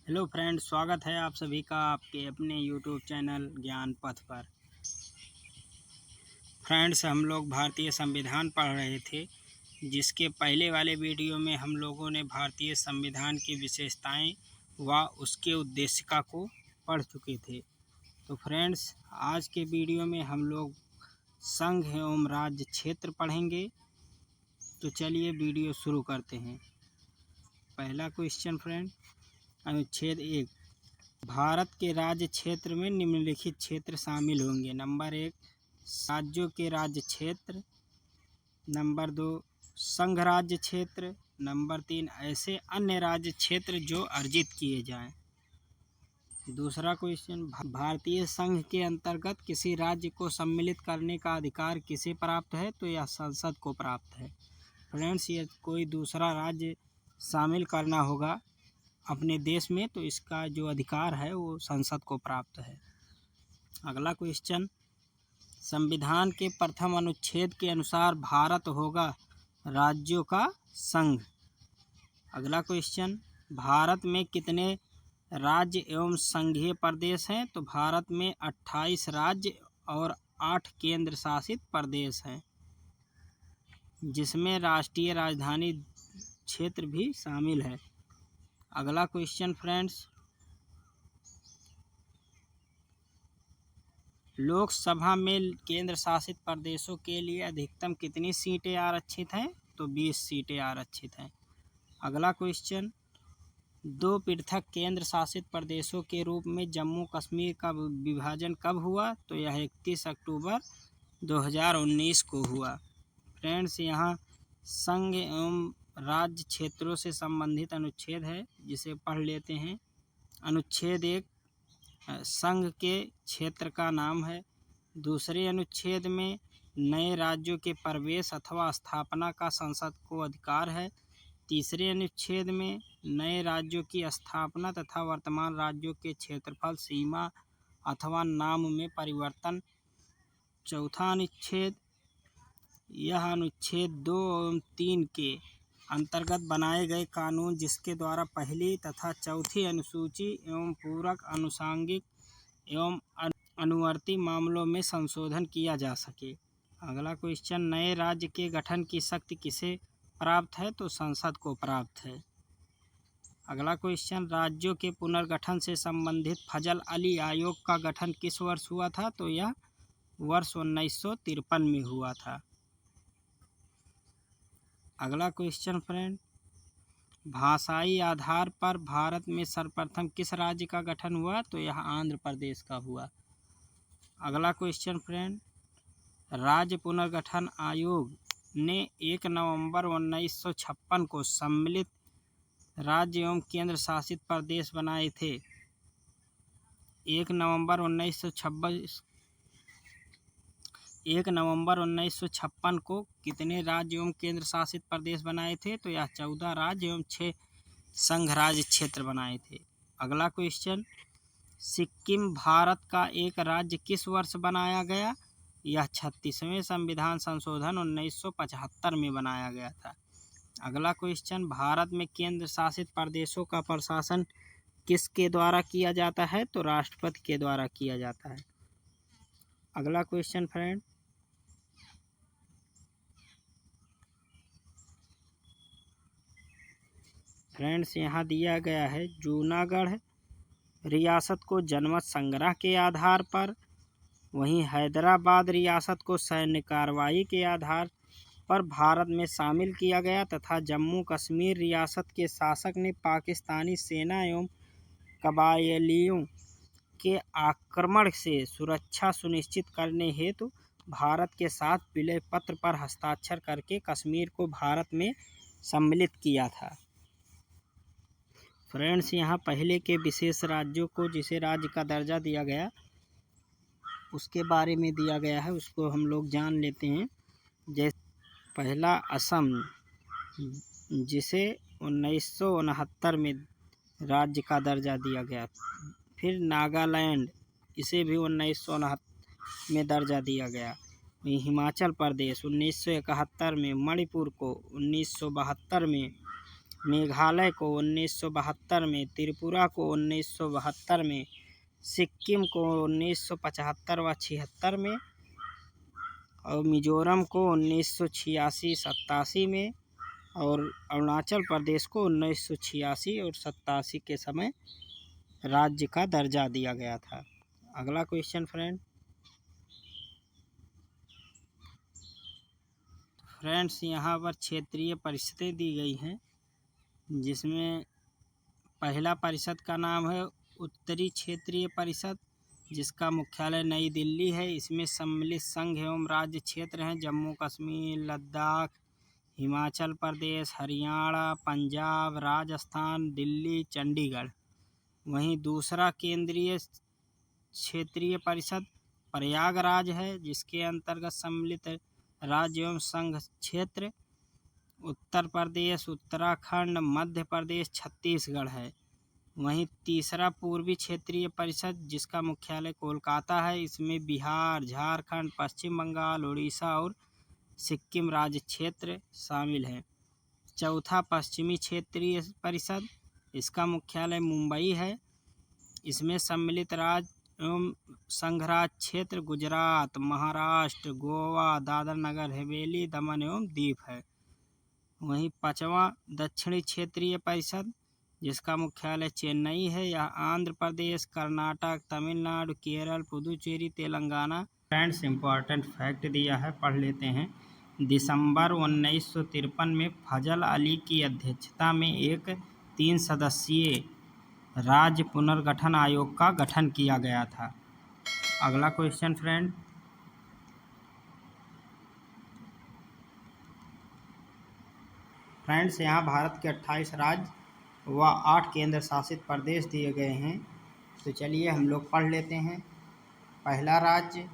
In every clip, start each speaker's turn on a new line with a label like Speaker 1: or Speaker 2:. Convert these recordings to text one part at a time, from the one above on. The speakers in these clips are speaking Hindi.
Speaker 1: हेलो फ्रेंड्स, स्वागत है आप सभी का आपके अपने यूट्यूब चैनल ज्ञान पथ पर। फ्रेंड्स, हम लोग भारतीय संविधान पढ़ रहे थे, जिसके पहले वाले वीडियो में हम लोगों ने भारतीय संविधान की विशेषताएं व उसके उद्देशिका को पढ़ चुके थे। तो फ्रेंड्स, आज के वीडियो में हम लोग संघ एवं राज्य क्षेत्र पढ़ेंगे। तो चलिए वीडियो शुरू करते हैं। पहला क्वेश्चन फ्रेंड, अनुच्छेद 1, भारत के राज्य क्षेत्र में निम्नलिखित क्षेत्र शामिल होंगे। नंबर 1, राज्यों के राज्य क्षेत्र। नंबर 2, संघ राज्य क्षेत्र। नंबर 3, ऐसे अन्य राज्य क्षेत्र जो अर्जित किए जाएं। दूसरा क्वेश्चन, भारतीय संघ के अंतर्गत किसी राज्य को सम्मिलित करने का अधिकार किसे प्राप्त है? तो यह संसद को प्राप्त है। फ्रेंड्स, ये कोई दूसरा राज्य शामिल करना होगा अपने देश में, तो इसका जो अधिकार है वो संसद को प्राप्त है। अगला क्वेश्चन, संविधान के प्रथम अनुच्छेद के अनुसार भारत होगा राज्यों का संघ। अगला क्वेश्चन, भारत में कितने राज्य एवं संघीय प्रदेश हैं? तो भारत में 28 राज्य और 8 केंद्र शासित प्रदेश हैं, जिसमें राष्ट्रीय राजधानी क्षेत्र भी शामिल है। अगला क्वेश्चन फ्रेंड्स, लोकसभा में केंद्र शासित प्रदेशों के लिए अधिकतम कितनी सीटें आरक्षित हैं? तो 20 सीटें आरक्षित हैं। अगला क्वेश्चन, 2 पृथक केंद्र शासित प्रदेशों के रूप में जम्मू कश्मीर का विभाजन कब हुआ? तो यह 31 अक्टूबर 2019 को हुआ। फ्रेंड्स, यहाँ संघ एवं राज्य क्षेत्रों से संबंधित अनुच्छेद है, जिसे पढ़ लेते हैं। अनुच्छेद 1, संघ के क्षेत्र का नाम है। दूसरे अनुच्छेद में नए राज्यों के प्रवेश अथवा स्थापना का संसद को अधिकार है। तीसरे अनुच्छेद में नए राज्यों की स्थापना तथा वर्तमान राज्यों के क्षेत्रफल, सीमा अथवा नाम में परिवर्तन। चौथा अनुच्छेद, यह अनुच्छेद 2 एवं 3 के अंतर्गत बनाए गए कानून जिसके द्वारा पहली तथा चौथी अनुसूची एवं पूरक, आनुषंगिक एवं अनुवर्ती मामलों में संशोधन किया जा सके। अगला क्वेश्चन, नए राज्य के गठन की शक्ति किसे प्राप्त है? तो संसद को प्राप्त है। अगला क्वेश्चन, राज्यों के पुनर्गठन से संबंधित फजल अली आयोग का गठन किस वर्ष हुआ था? तो यह वर्ष 1953 में हुआ था। अगला क्वेश्चन फ्रेंड, भाषाई आधार पर भारत में सर्वप्रथम किस राज्य का गठन हुआ? तो यह आंध्र प्रदेश का हुआ। अगला क्वेश्चन फ्रेंड, राज्य पुनर्गठन आयोग ने 1 नवंबर 1956 को सम्मिलित राज्य एवं केंद्र शासित प्रदेश बनाए थे। 1 नवंबर 1956 को कितने राज्य एवं केंद्र शासित प्रदेश बनाए थे? तो यह 14 राज्य एवं 6 संघ राज्य क्षेत्र बनाए थे। अगला क्वेश्चन, सिक्किम भारत का एक राज्य किस वर्ष बनाया गया? यह 36वें संविधान संशोधन 1975 में बनाया गया था। अगला क्वेश्चन, भारत में केंद्र शासित प्रदेशों का प्रशासन किसके द्वारा किया जाता है? तो राष्ट्रपति के द्वारा किया जाता है। अगला क्वेश्चन फ्रेंड्स, यहाँ दिया गया है, जूनागढ़ रियासत को जनमत संग्रह के आधार पर, वहीं हैदराबाद रियासत को सैन्य कार्रवाई के आधार पर भारत में शामिल किया गया तथा जम्मू कश्मीर रियासत के शासक ने पाकिस्तानी सेना एवं कबायलियों के आक्रमण से सुरक्षा सुनिश्चित करने हेतु भारत के साथ विलय पत्र पर हस्ताक्षर करके कश्मीर को भारत में सम्मिलित किया था। फ्रेंड्स, यहाँ पहले के विशेष राज्यों को जिसे राज्य का दर्जा दिया गया उसके बारे में दिया गया है, उसको हम लोग जान लेते हैं। जैसे पहला असम, जिसे 1969 में राज्य का दर्जा दिया गया। फिर नागालैंड, इसे भी 1969 में दर्जा दिया गया। हिमाचल प्रदेश 1971 में, मणिपुर को 1972 में, मेघालय को 1972 में, त्रिपुरा को 1972 में, सिक्किम को 1975 व 76 में, और मिजोरम को 1986-87 में, और अरुणाचल प्रदेश को 1986 और 87 के समय राज्य का दर्जा दिया गया था। अगला क्वेश्चन फ्रेंड्स यहाँ पर क्षेत्रीय परिषदें दी गई हैं, जिसमें पहला परिषद का नाम है उत्तरी क्षेत्रीय परिषद, जिसका मुख्यालय नई दिल्ली है। इसमें सम्मिलित संघ एवं राज्य क्षेत्र हैं जम्मू कश्मीर, लद्दाख, हिमाचल प्रदेश, हरियाणा, पंजाब, राजस्थान, दिल्ली, चंडीगढ़। वहीं दूसरा केंद्रीय क्षेत्रीय परिषद प्रयागराज है, जिसके अंतर्गत सम्मिलित राज्य एवं संघ क्षेत्र उत्तर प्रदेश, उत्तराखंड, मध्य प्रदेश, छत्तीसगढ़ है। वहीं तीसरा पूर्वी क्षेत्रीय परिषद, जिसका मुख्यालय कोलकाता है। इसमें बिहार, झारखंड, पश्चिम बंगाल, उड़ीसा और सिक्किम राज्य क्षेत्र शामिल हैं। चौथा पश्चिमी क्षेत्रीय परिषद, इसका मुख्यालय मुंबई है। इसमें सम्मिलित राज्य एवं संघराज क्षेत्र गुजरात, महाराष्ट्र, गोवा, दादर नगर हवेली, दमन एवं दीव है। वहीं पांचवा दक्षिणी क्षेत्रीय परिषद, जिसका मुख्यालय चेन्नई है। यह Andhra Pradesh, Karnataka, Tamil Nadu, Kerala, Puducherry, Telangana. Friends important fact दिया है, पढ़ लेते हैं। दिसंबर 1953 में फजल अली की अध्यक्षता में एक 3 सदस्यीय राज्य पुनर्गठन आयोग का गठन किया गया था। अगला क्वेश्चन फ्रेंड्स यहाँ भारत के 28 राज्य व 8 केंद्र शासित प्रदेश दिए गए हैं, तो चलिए हम लोग पढ़ लेते हैं। पहला राज्य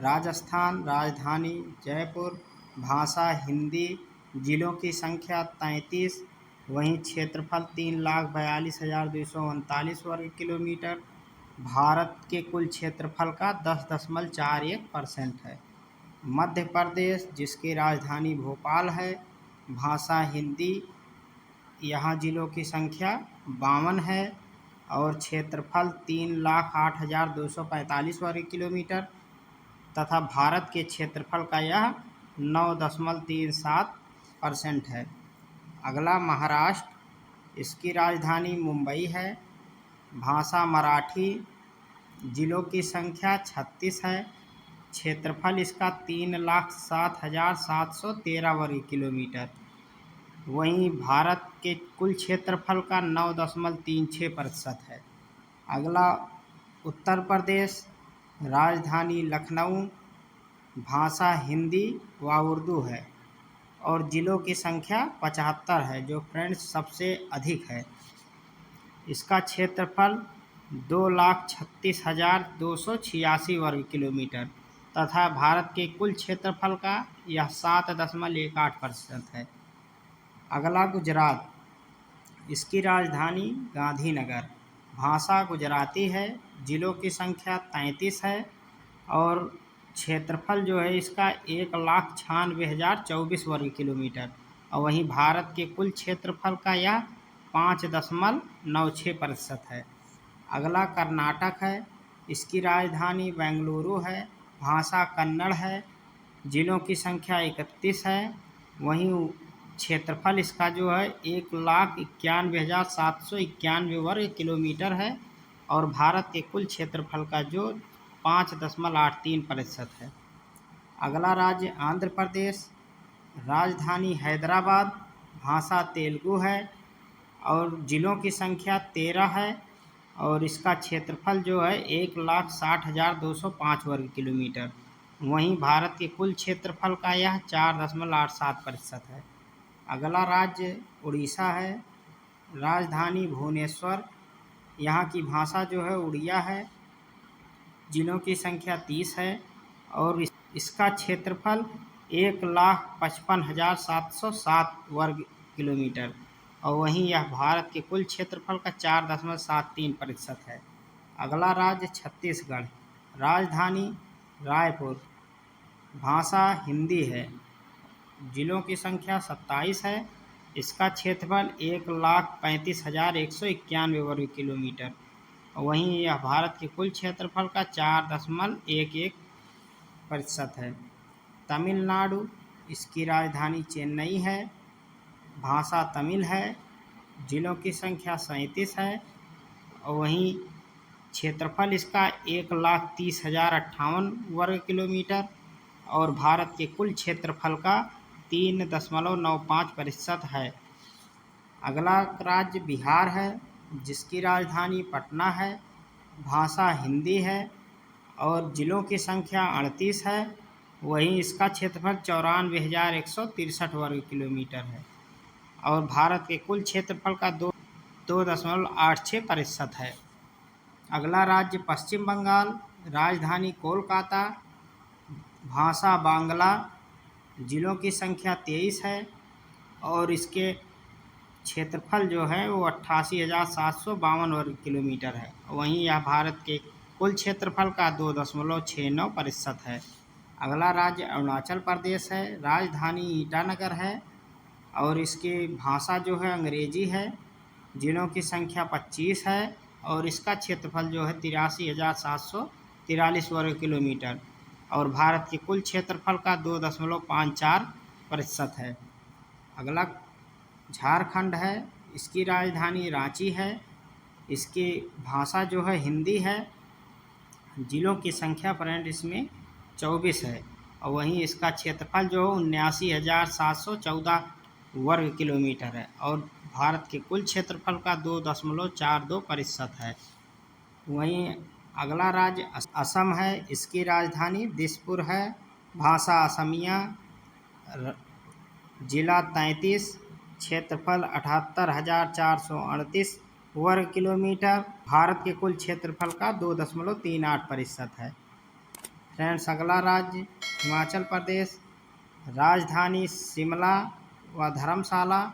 Speaker 1: राजस्थान, राजधानी जयपुर, भाषा हिंदी, जिलों की संख्या 33, वहीं क्षेत्रफल 3,42,239 वर्ग किलोमीटर, भारत के कुल क्षेत्रफल का 10.41% है। मध्य प्रदेश, जिसकी राजधानी भोपाल है, भाषा हिंदी, यहाँ जिलों की संख्या 52 है और क्षेत्रफल 3,08,245 वर्ग किलोमीटर तथा भारत के क्षेत्रफल का यह 9.37% है। अगला महाराष्ट्र, इसकी राजधानी मुंबई है, भाषा मराठी, जिलों की संख्या 36 है, क्षेत्रफल इसका 3,07,713 वर्ग किलोमीटर, वहीं भारत के कुल क्षेत्रफल का 9.36% है। अगला उत्तर प्रदेश, राजधानी लखनऊ, भाषा हिंदी व उर्दू है और जिलों की संख्या 75 है, जो फ्रेंड्स सबसे अधिक है। इसका क्षेत्रफल 2,36,286 वर्ग किलोमीटर तथा भारत के कुल क्षेत्रफल का यह 7.18% है। अगला गुजरात, इसकी राजधानी गांधीनगर, भाषा गुजराती है, जिलों की संख्या 33 है और क्षेत्रफल जो है इसका 1,96,024 वर्ग किलोमीटर और वहीं भारत के कुल क्षेत्रफल का यह 5.96% है। अगला कर्नाटक है, इसकी राजधानी बेंगलुरु है, भाषा कन्नड़ है, जिलों की संख्या 31 है, वहीं क्षेत्रफल इसका जो है 1,91,791 वर्ग किलोमीटर है और भारत के कुल क्षेत्रफल का जो 5.83% है। अगला राज्य आंध्र प्रदेश, राजधानी हैदराबाद, भाषा तेलुगु है और जिलों की संख्या 13 है और इसका क्षेत्रफल जो है 1,60,205 वर्ग किलोमीटर, वहीं भारत के कुल क्षेत्रफल का यह 4.87% है। अगला राज्य उड़ीसा है, राजधानी भुवनेश्वर, यहाँ की भाषा जो है उड़िया है, जिलों की संख्या 30 है और इसका क्षेत्रफल 1,55,707 वर्ग किलोमीटर और वहीं यह भारत के कुल क्षेत्रफल का 4.73% है। अगला राज्य छत्तीसगढ़, राजधानी रायपुर, भाषा हिंदी है, जिलों की संख्या 27 है, इसका क्षेत्रफल 1,35,191 वर्ग किलोमीटर। वहीं यह भारत के कुल क्षेत्रफल का 4.11% है। तमिलनाडु, इसकी राजधानी चेन्नई है, भाषा तमिल है, जिलों की संख्या 37 है और वहीं क्षेत्रफल इसका 1,30,058 वर्ग किलोमीटर और भारत के कुल क्षेत्रफल का 3.95% है। अगला राज्य बिहार है, जिसकी राजधानी पटना है, भाषा हिंदी है और जिलों की संख्या 38 है। वहीं इसका क्षेत्रफल 94,163 वर्ग किलोमीटर है और भारत के कुल क्षेत्रफल का 2.86% है। अगला राज्य पश्चिम बंगाल, राजधानी कोलकाता, भाषा बांग्ला, जिलों की संख्या 23 है और इसके क्षेत्रफल जो है वो 88,752 वर्ग किलोमीटर है। वहीं यह भारत के कुल क्षेत्रफल का 2.69% है। अगला राज्य अरुणाचल प्रदेश है, राजधानी ईटानगर है और इसकी भाषा जो है अंग्रेजी है, जिलों की संख्या 25 है और इसका क्षेत्रफल जो है 83,743 वर्ग किलोमीटर और भारत के कुल क्षेत्रफल का 2.54% है। अगला झारखंड है, इसकी राजधानी रांची है, इसकी भाषा जो है हिंदी है, जिलों की संख्या फ्रेंड इसमें 24 है और वहीं इसका क्षेत्रफल जो 79,714 वर्ग किलोमीटर है और भारत के कुल क्षेत्रफल का 2.42% है। वहीं अगला राज्य असम है, इसकी राजधानी दिसपुर है, भाषा असमिया, जिला 33, क्षेत्रफल 78,438 वर्ग किलोमीटर, भारत के कुल क्षेत्रफल का 2.38% है। फ्रेंड्स अगला राज्य हिमाचल प्रदेश, राजधानी शिमला व धर्मशाला।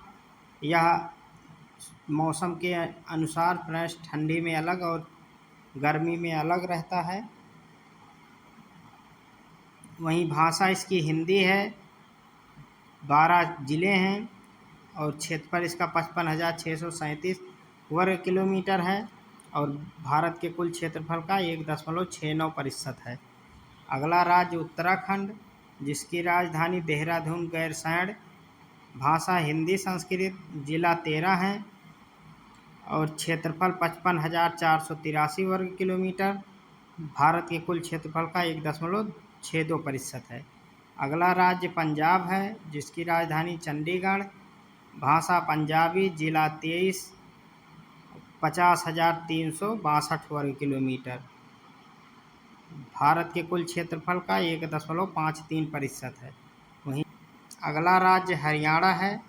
Speaker 1: यह मौसम के अनुसार फ्रेंड्स ठंडी में अलग और गर्मी में अलग रहता है। वहीं भाषा इसकी हिंदी है, 12 जिले हैं और क्षेत्रफल इसका 55,637 वर्ग किलोमीटर है और भारत के कुल क्षेत्रफल का 1.69% है। अगला राज्य उत्तराखंड, जिसकी राजधानी देहरादून गैरसैंण, भाषा हिंदी संस्कृत, जिला 13 है और क्षेत्रफल 55,483 वर्ग किलोमीटर, भारत के कुल क्षेत्रफल का 1.62% है। अगला राज्य पंजाब है, जिसकी राजधानी चंडीगढ़, भाषा पंजाबी, जिला 23, 50,362 वर्ग किलोमीटर, भारत के कुल क्षेत्रफल का 1.53% है। वहीं अगला राज्य हरियाणा है,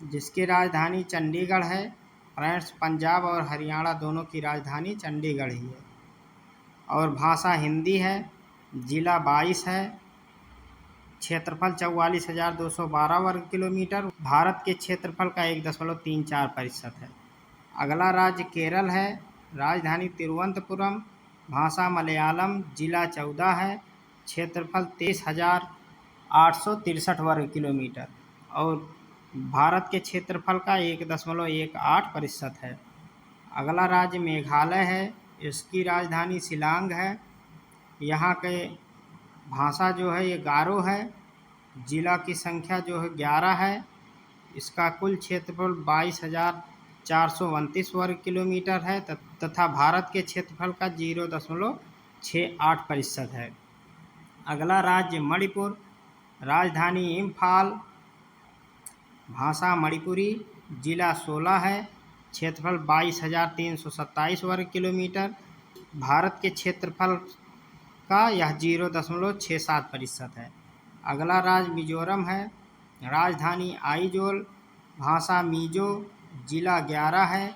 Speaker 1: जिसकी राजधानी चंडीगढ़ है। फ्रेंड्स पंजाब और हरियाणा दोनों की राजधानी चंडीगढ़ ही है और भाषा हिंदी है, जिला 22 है, क्षेत्रफल 44,212 वर्ग किलोमीटर, भारत के क्षेत्रफल का 1.34% है। अगला राज्य केरल है, राजधानी तिरुवनंतपुरम, भाषा मलयालम, जिला 14 है, क्षेत्रफल 23,863 वर्ग किलोमीटर और भारत के क्षेत्रफल का 1.18% है। अगला राज्य मेघालय है, इसकी राजधानी शिलांग है, यहाँ के भाषा जो है ये गारो है, जिला की संख्या जो है 11 है, इसका कुल क्षेत्रफल 22,429 वर्ग किलोमीटर है तथा भारत के क्षेत्रफल का 0.68% है। अगला राज्य मणिपुर, राजधानी इम्फाल, भाषा मणिपुरी, जिला 16 है, क्षेत्रफल 22,327 वर्ग किलोमीटर, भारत के क्षेत्रफल का यह 0.67% है। अगला राज्य मिजोरम है, राजधानी आइजोल, भाषा मीजो, जिला 11 है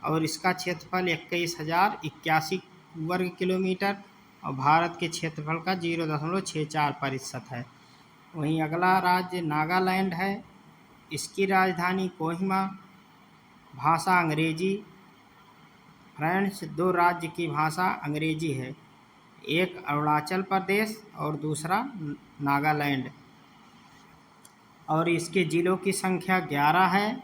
Speaker 1: और इसका क्षेत्रफल 21,081 वर्ग किलोमीटर और भारत के क्षेत्रफल का 0.64% है। वहीं अगला राज्य नागालैंड है, इसकी राजधानी कोहिमा, भाषा अंग्रेजी। फ्रेंड्स 2 राज्य की भाषा अंग्रेजी है, एक अरुणाचल प्रदेश और दूसरा नागालैंड। और इसके जिलों की संख्या 11 है।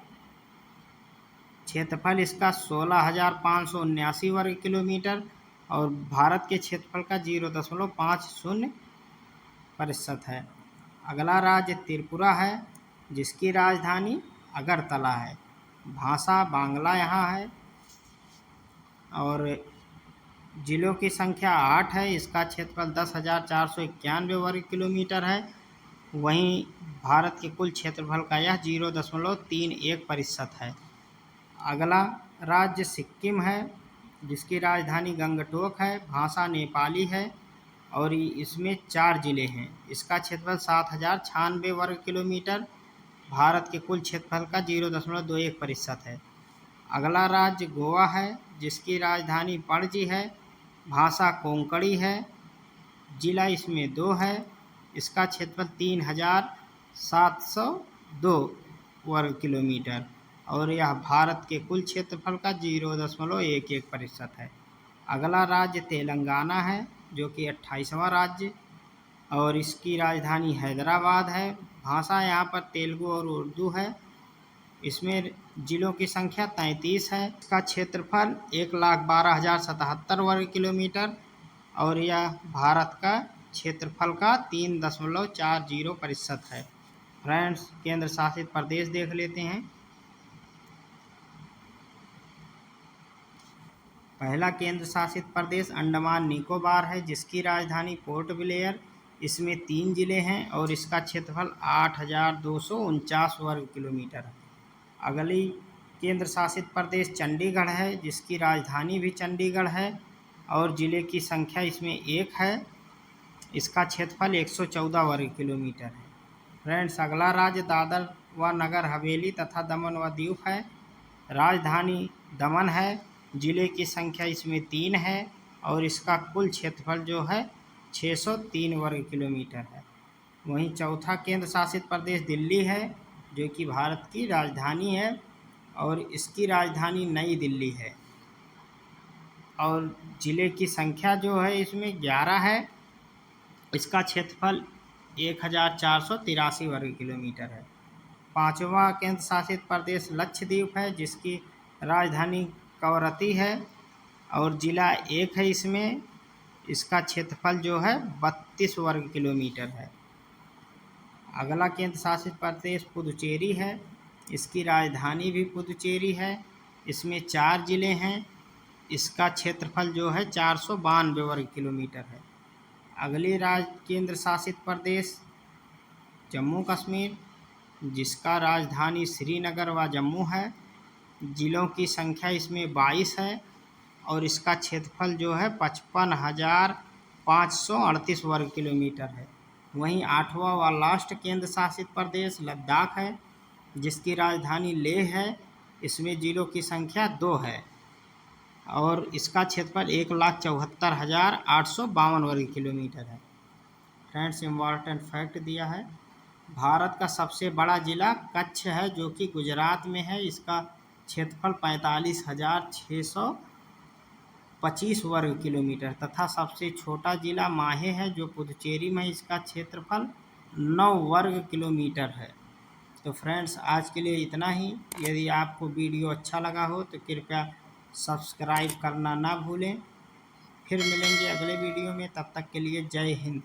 Speaker 1: क्षेत्रफल इसका 16,579 वर्ग किलोमीटर और भारत के क्षेत्रफल का 0.50% है। अगला राज्य त्रिपुरा है, जिसकी राजधानी अगरतला है। भाषा बांग्ला यहाँ है और जिलों की संख्या 8 है। इसका क्षेत्रफल 10,491 वर्ग किलोमीटर है। वहीं भारत के कुल क्षेत्रफल का यह 0.31% है। अगला राज्य सिक्किम है, जिसकी राजधानी गंगटोक है। भाषा नेपाली है और इसमें 4 जिले हैं। इसका क्षेत्रफल 7,096 वर्ग किलोमीटर भारत के कुल क्षेत्रफल का 0.21% है। अगला राज्य गोवा है, जिसकी राजधानी पणजी है। भाषा कोंकणी है। जिला इसमें 2 है। इसका क्षेत्रफल 3,702 वर्ग किलोमीटर और यह भारत के कुल क्षेत्रफल का 0.11% है। अगला राज्य तेलंगाना है, जो कि 28वां राज्य और इसकी राजधानी हैदराबाद है। भाषा यहाँ पर तेलुगु और उर्दू है। इसमें जिलों की संख्या 33 है। इसका क्षेत्रफल 1,12,077 वर्ग किलोमीटर और यह भारत का क्षेत्रफल का 3.40% है। फ्रेंड्स, केंद्र शासित प्रदेश देख लेते हैं। पहला केंद्र शासित प्रदेश अंडमान निकोबार है, जिसकी राजधानी पोर्ट ब्लेयर। इसमें 3 जिले हैं और इसका क्षेत्रफल 8,249 वर्ग किलोमीटर है। अगली केंद्र शासित प्रदेश चंडीगढ़ है, जिसकी राजधानी भी चंडीगढ़ है और जिले की संख्या इसमें 1 है। इसका क्षेत्रफल 114 वर्ग किलोमीटर है। फ्रेंड्स, अगला राज्य दादर व नगर हवेली तथा दमन व दीव है। राजधानी दमन है। जिले की संख्या इसमें 3 है और इसका कुल क्षेत्रफल जो है 603 वर्ग किलोमीटर है। वहीं चौथा केंद्र शासित प्रदेश दिल्ली है, जो कि भारत की राजधानी है और इसकी राजधानी नई दिल्ली है और जिले की संख्या जो है इसमें 11 है। इसका क्षेत्रफल 1,483 वर्ग किलोमीटर है। पांचवा केंद्र शासित प्रदेश लक्षद्वीप है, जिसकी राजधानी कवरत्ती है और जिला 1 है। इसमें इसका क्षेत्रफल जो है 32 वर्ग किलोमीटर है। अगला केंद्र शासित प्रदेश पुदुचेरी है। इसकी राजधानी भी पुदुचेरी है। इसमें 4 जिले हैं। इसका क्षेत्रफल जो है 492 वर्ग किलोमीटर है। अगली केंद्र शासित प्रदेश जम्मू कश्मीर, जिसका राजधानी श्रीनगर व जम्मू है। जिलों की संख्या इसमें 22 है और इसका क्षेत्रफल जो है 55,538 वर्ग किलोमीटर है। वहीं 8वां व लास्ट केंद्र शासित प्रदेश लद्दाख है, जिसकी राजधानी लेह है। इसमें जिलों की संख्या 2 है और इसका क्षेत्रफल 1,74,852 वर्ग किलोमीटर है। फ्रेंड्स, इम्पॉर्टेंट फैक्ट दिया है। भारत का सबसे बड़ा जिला कच्छ है, जो कि गुजरात में है। इसका क्षेत्रफल 45,625 वर्ग किलोमीटर तथा सबसे छोटा जिला माहे है, जो पुदुचेरी में। इसका क्षेत्रफल 9 वर्ग किलोमीटर है। तो फ्रेंड्स, आज के लिए इतना ही। यदि आपको वीडियो अच्छा लगा हो तो कृपया सब्सक्राइब करना ना भूलें। फिर मिलेंगे अगले वीडियो में, तब तक के लिए जय हिंद।